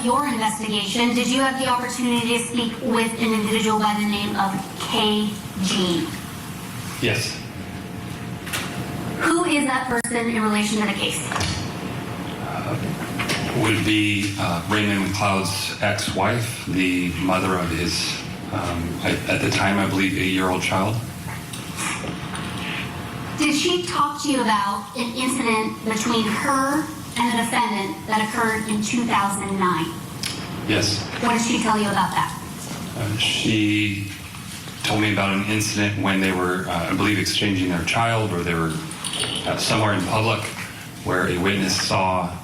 of your investigation, did you have the opportunity to speak with an individual by the name of KG? Yes. Who is that person in relation to the case? Would be Raymond McLeod's ex-wife, the mother of his, at the time, I believe, 8-year-old child. Did she talk to you about an incident between her and the defendant that occurred in 2009? Yes. What did she tell you about that? She told me about an incident when they were, I believe, exchanging their child, or they were somewhere in public, where a witness saw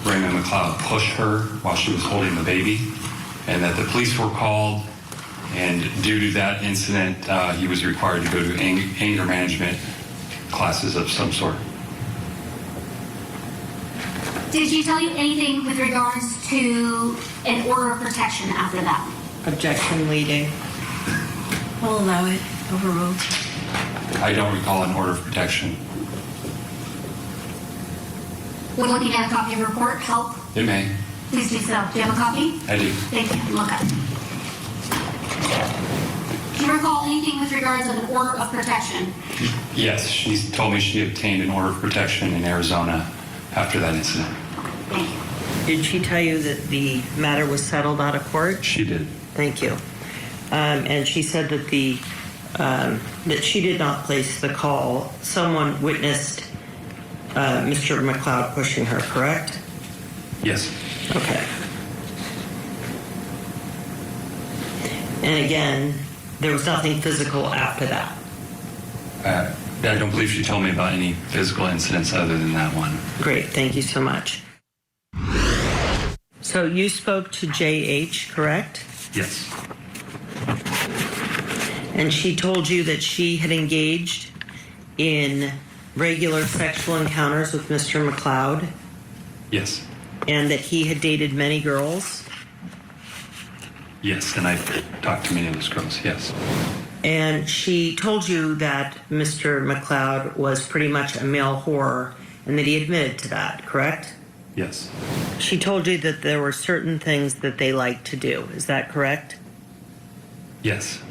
Raymond McLeod push her while she was holding the baby, and that the police were called, and due to that incident, he was required to go to anger management classes of some sort. Did she tell you anything with regards to an order of protection after that? Objection leading. We'll allow it. Overruled. I don't recall an order of protection. Would looking at a copy of the report help? It may. Please do so. Do you have a copy? I do. Thank you. Look at it. Do you recall anything with regards to an order of protection? Yes, she told me she obtained an order of protection in Arizona after that incident. Thank you. Did she tell you that the matter was settled out of court? She did. Thank you. And she said that that she did not place the call. Someone witnessed Mr. McLeod pushing her, correct? Yes. Okay. And again, there was nothing physical after that. I don't believe she told me about any physical incidents other than that one. Great, thank you so much. So you spoke to JH, correct? Yes. And she told you that she had engaged in regular sexual encounters with Mr. McLeod? Yes. And that he had dated many girls? Yes, and I talked to many of those girls, yes. And she told you that Mr. McLeod was pretty much a male whore and that he admitted to that, correct? Yes. She told you that there were certain things that they liked to do. Is that correct? Yes.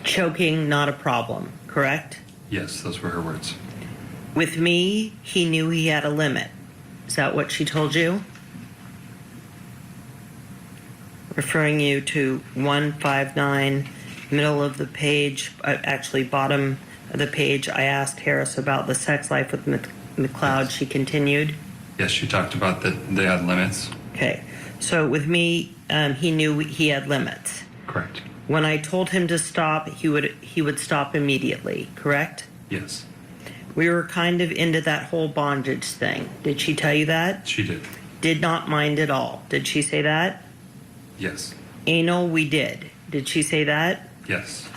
Choking, not a problem, correct? Yes, those were her words. With me, he knew he had a limit. Is that what she told you? Referring you to 159, middle of the page, actually bottom of the page, I asked Harris about the sex life with McLeod. She continued. Yes, she talked about that they had limits. Okay, so with me, he knew he had limits. Correct. When I told him to stop, he would stop immediately, correct? Yes. We were kind of into that whole bondage thing. Did she tell you that? She did. Did not mind at all. Did she say that? Yes. Anal, we did. Did she say that? Yes.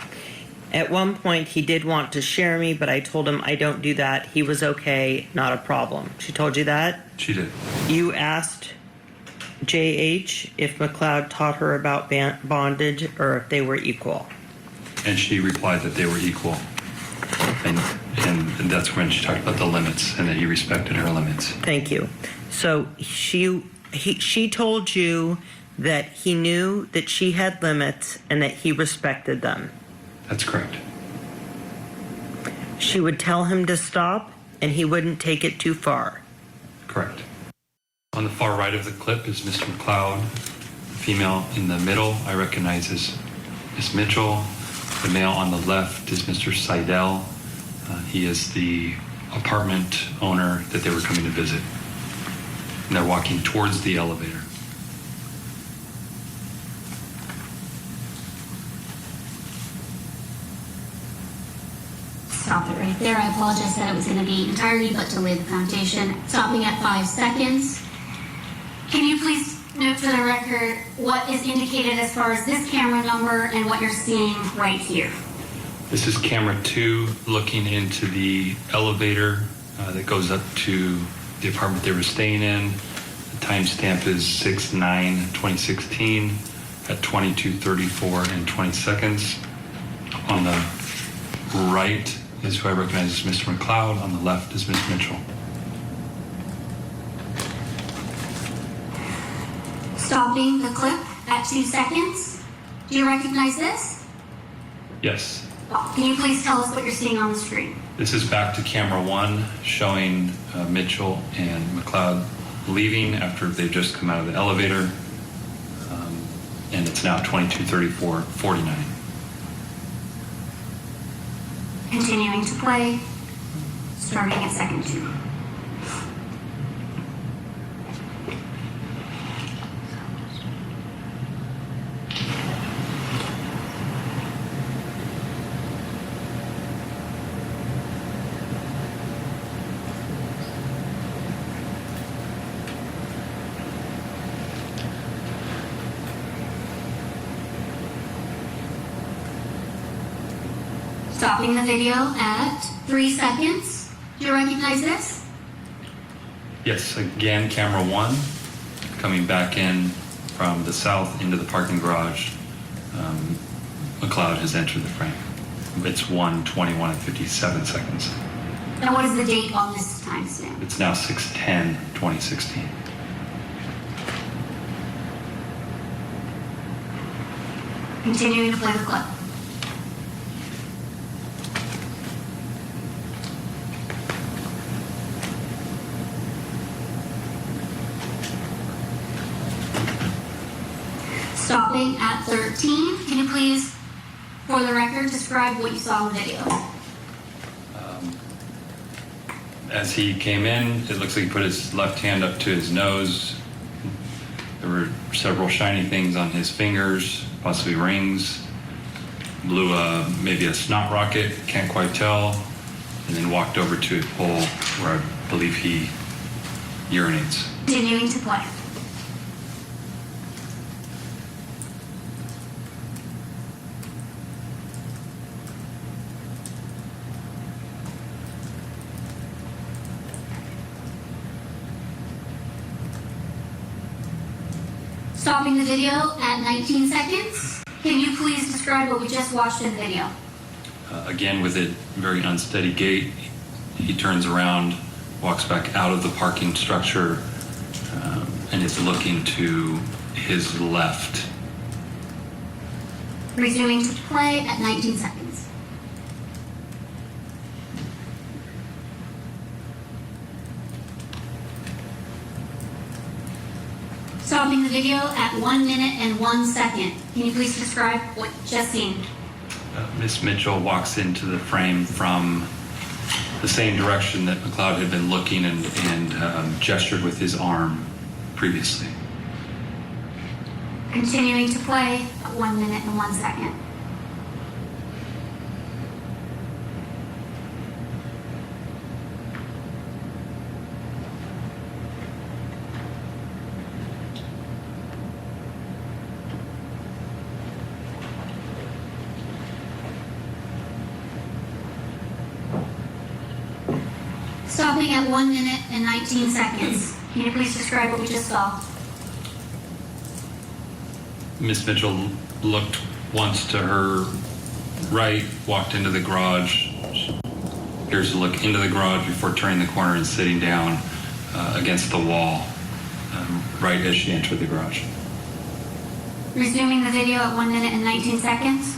At one point, he did want to share me, but I told him I don't do that. He was okay, not a problem. She told you that? She did. You asked JH if McLeod taught her about bondage or if they were equal. And she replied that they were equal. And that's when she talked about the limits and that he respected her limits. Thank you. So she told you that he knew that she had limits and that he respected them. That's correct. She would tell him to stop and he wouldn't take it too far. Correct. On the far right of the clip is Mr. McLeod. The female in the middle I recognize as Ms. Mitchell. The male on the left is Mr. Seidel. He is the apartment owner that they were coming to visit. And they're walking towards the elevator. Stop it right there. I apologize that it was going to be entirety, but to lay the foundation. Stopping at 5 seconds. Can you please note for the record what is indicated as far as this camera number and what you're seeing right here? This is camera 2 looking into the elevator that goes up to the apartment they were staying in. The timestamp is 6/9/2016 at 22:34 and 20 seconds. On the right is who I recognize as Mr. McLeod. On the left is Ms. Mitchell. Stopping the clip at 2 seconds. Do you recognize this? Yes. Can you please tell us what you're seeing on the screen? This is back to camera 1, showing Mitchell and McLeod leaving after they've just come out of the elevator. And it's now 22:34:49. Continuing to play, starting at second 2. Stopping the video at 3 seconds. Do you recognize this? Yes, again, camera 1, coming back in from the south into the parking garage. McLeod has entered the frame. It's 1:21 and 57 seconds. And what is the date on this timestamp? It's now 6/10/2016. Continuing to play the clip. Stopping at 13. Can you please, for the record, describe what you saw in the video? As he came in, it looks like he put his left hand up to his nose. There were several shiny things on his fingers, possibly rings. Blew maybe a snot rocket, can't quite tell, and then walked over to a pole where I believe he urinates. Continuing to play. Stopping the video at 19 seconds. Can you please describe what we just watched in the video? Again, with a very unsteady gait, he turns around, walks back out of the parking structure, and is looking to his left. Resuming to play at 19 seconds. Stopping the video at 1 minute and 1 second. Can you please describe what you just seen? Miss Mitchell walks into the frame from the same direction that McLeod had been looking and gestured with his arm previously. Continuing to play at 1 minute and 1 second. Stopping at 1 minute and 19 seconds. Can you please describe what we just saw? Miss Mitchell looked once to her right, walked into the garage, appears to look into the garage before turning the corner and sitting down against the wall right as she entered the garage. Resuming the video at 1 minute and 19 seconds.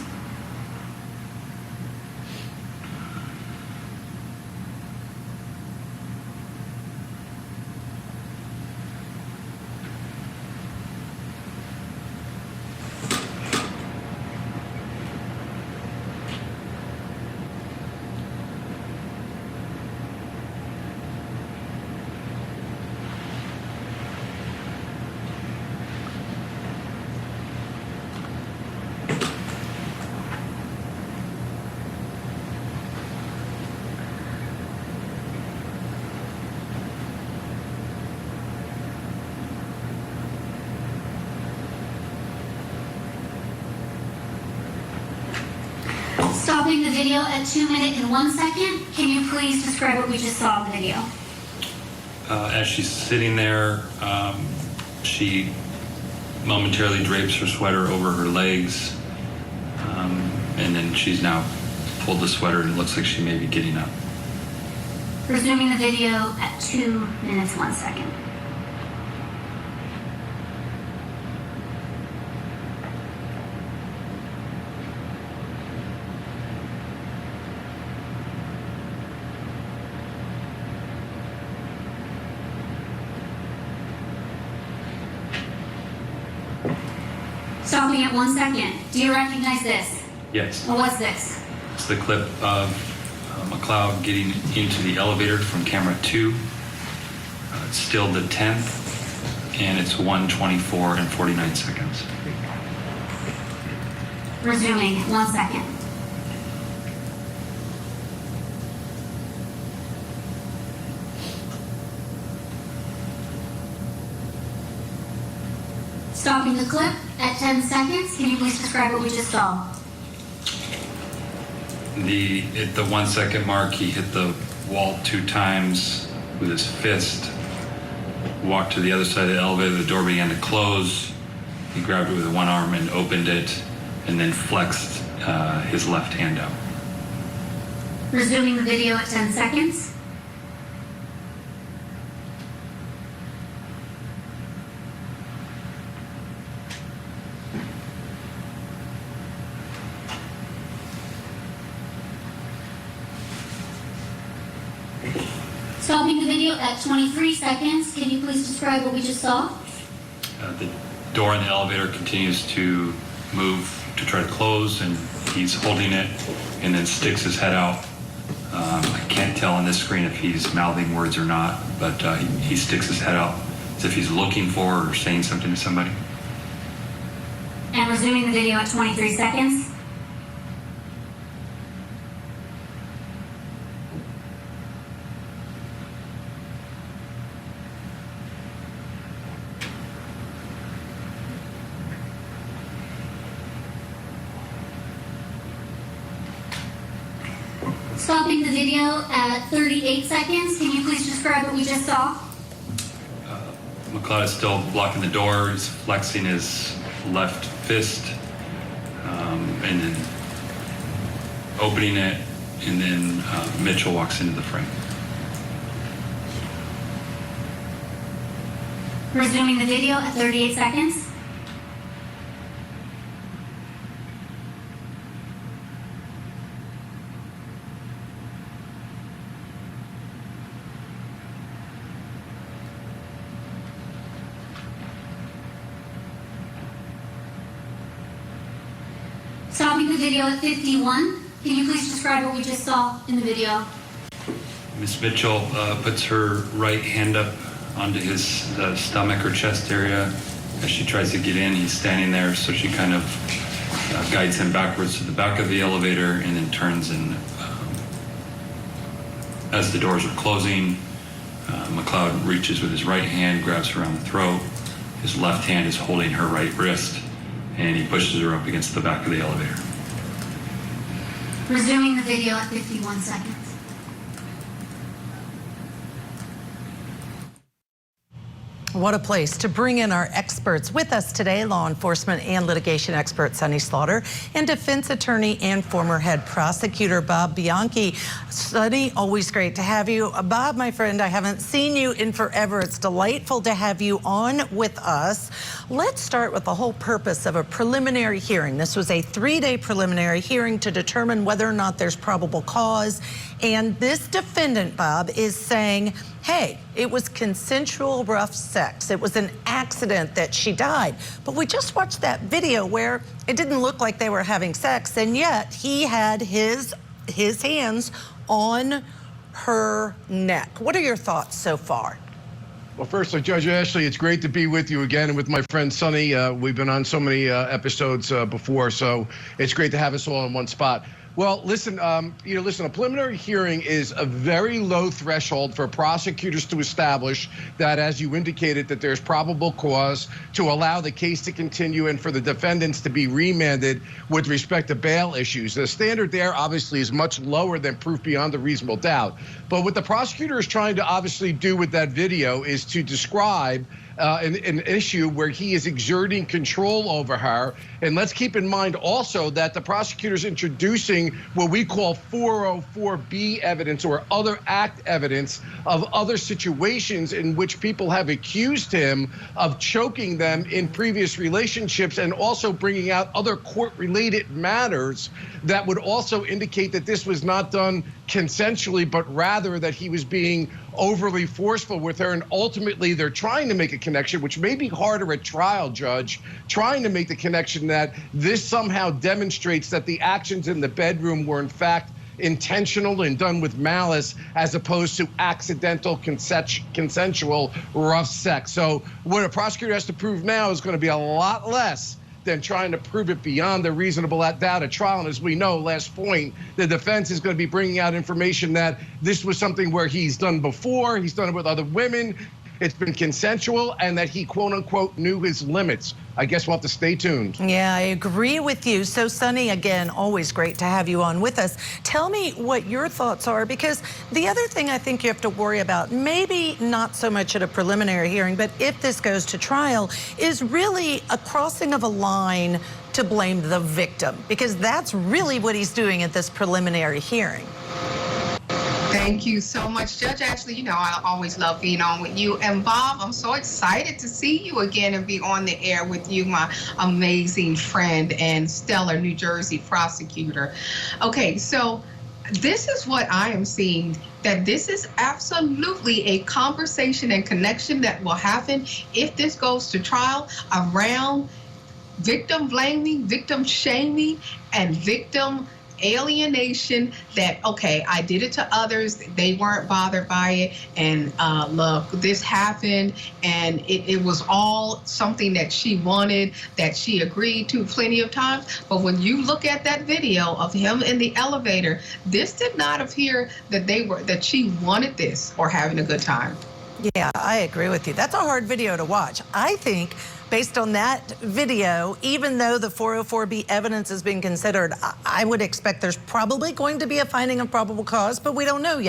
Stopping the video at 2 minutes and 1 second. Can you please describe what we just saw in the video? As she's sitting there, she momentarily drapes her sweater over her legs, and then she's now pulled the sweater and it looks like she may be getting up. Resuming the video at 2 minutes, 1 second. Stopping at 1 second. Do you recognize this? Yes. Well, what's this? It's the clip of McLeod getting into the elevator from camera 2. It's still the 10th, and it's 1:24 and 49 seconds. Resuming. 1 second. Stopping the clip at 10 seconds. Can you please describe what we just saw? At the 1 second mark, he hit the wall 2 times with his fist, walked to the other side of the elevator, the door began to close. He grabbed it with one arm and opened it, and then flexed his left hand out. Resuming the video at 10 seconds. Stopping the video at 23 seconds. Can you please describe what we just saw? The door in the elevator continues to move to try to close, and he's holding it and then sticks his head out. I can't tell on this screen if he's mouthing words or not, but he sticks his head out as if he's looking for or saying something to somebody. And resuming the video at 23 seconds. Stopping the video at 38 seconds. Can you please describe what we just saw? McLeod is still blocking the door. He's flexing his left fist, and then opening it, and then Mitchell walks into the frame. Resuming the video at 38 seconds. Stopping the video at 51. Can you please describe what we just saw in the video? Ms. Mitchell puts her right hand up onto his stomach or chest area. As she tries to get in, he's standing there, so she kind of guides him backwards to the back of the elevator and then turns, and as the doors are closing, McLeod reaches with his right hand, grabs her around the throat. His left hand is holding her right wrist, and he pushes her up against the back of the elevator. Resuming the video at 51 seconds. What a place to bring in our experts. With us today, law enforcement and litigation expert Sonny Slaughter and defense attorney and former head prosecutor Bob Bianchi. Sonny, always great to have you. Bob, my friend, I haven't seen you in forever. It's delightful to have you on with us. Let's start with the whole purpose of a preliminary hearing. This was a 3-day preliminary hearing to determine whether or not there's probable cause. And this defendant, Bob, is saying, hey, it was consensual rough sex. It was an accident that she died. But we just watched that video where it didn't look like they were having sex, and yet he had his hands on her neck. What are your thoughts so far? Well, firstly, Judge Ashley, it's great to be with you again, and with my friend Sonny. We've been on so many episodes before, so it's great to have us all in one spot. Well, listen, a preliminary hearing is a very low threshold for prosecutors to establish that, as you indicated, that there's probable cause to allow the case to continue and for the defendants to be remanded with respect to bail issues. The standard there obviously is much lower than proof beyond a reasonable doubt. But what the prosecutor is trying to obviously do with that video is to describe an issue where he is exerting control over her. And let's keep in mind also that the prosecutor's introducing what we call 404B evidence or other act evidence of other situations in which people have accused him of choking them in previous relationships, and also bringing out other court-related matters that would also indicate that this was not done consensually, but rather that he was being overly forceful with her, and ultimately they're trying to make a connection, which may be harder at trial, Judge, trying to make the connection that this somehow demonstrates that the actions in the bedroom were in fact intentional and done with malice, as opposed to accidental consensual rough sex. So what a prosecutor has to prove now is going to be a lot less than trying to prove it beyond a reasonable doubt at trial. And as we know, last point, the defense is going to be bringing out information that this was something where he's done before, he's done it with other women, it's been consensual, and that he, quote unquote, knew his limits. I guess we'll have to stay tuned. Yeah, I agree with you. So, Sonny, again, always great to have you on with us. Tell me what your thoughts are, because the other thing I think you have to worry about, maybe not so much at a preliminary hearing, but if this goes to trial, is really a crossing of a line to blame the victim, because that's really what he's doing at this preliminary hearing. Thank you so much, Judge Ashley. You know, I always love being on with you. And Bob, I'm so excited to see you again and be on the air with you, my amazing friend and stellar New Jersey prosecutor. Okay, so this is what I am seeing, that this is absolutely a conversation and connection that will happen if this goes to trial around victim blaming, victim shaming, and victim alienation, that, okay, I did it to others, they weren't bothered by it, and look, this happened, and it was all something that she wanted, that she agreed to plenty of times. But when you look at that video of him in the elevator, this did not appear that she wanted this or having a good time. Yeah, I agree with you. That's a hard video to watch. I think based on that video, even though the 404B evidence is being considered, I would expect there's probably going to be a finding of probable cause, but we don't know yet.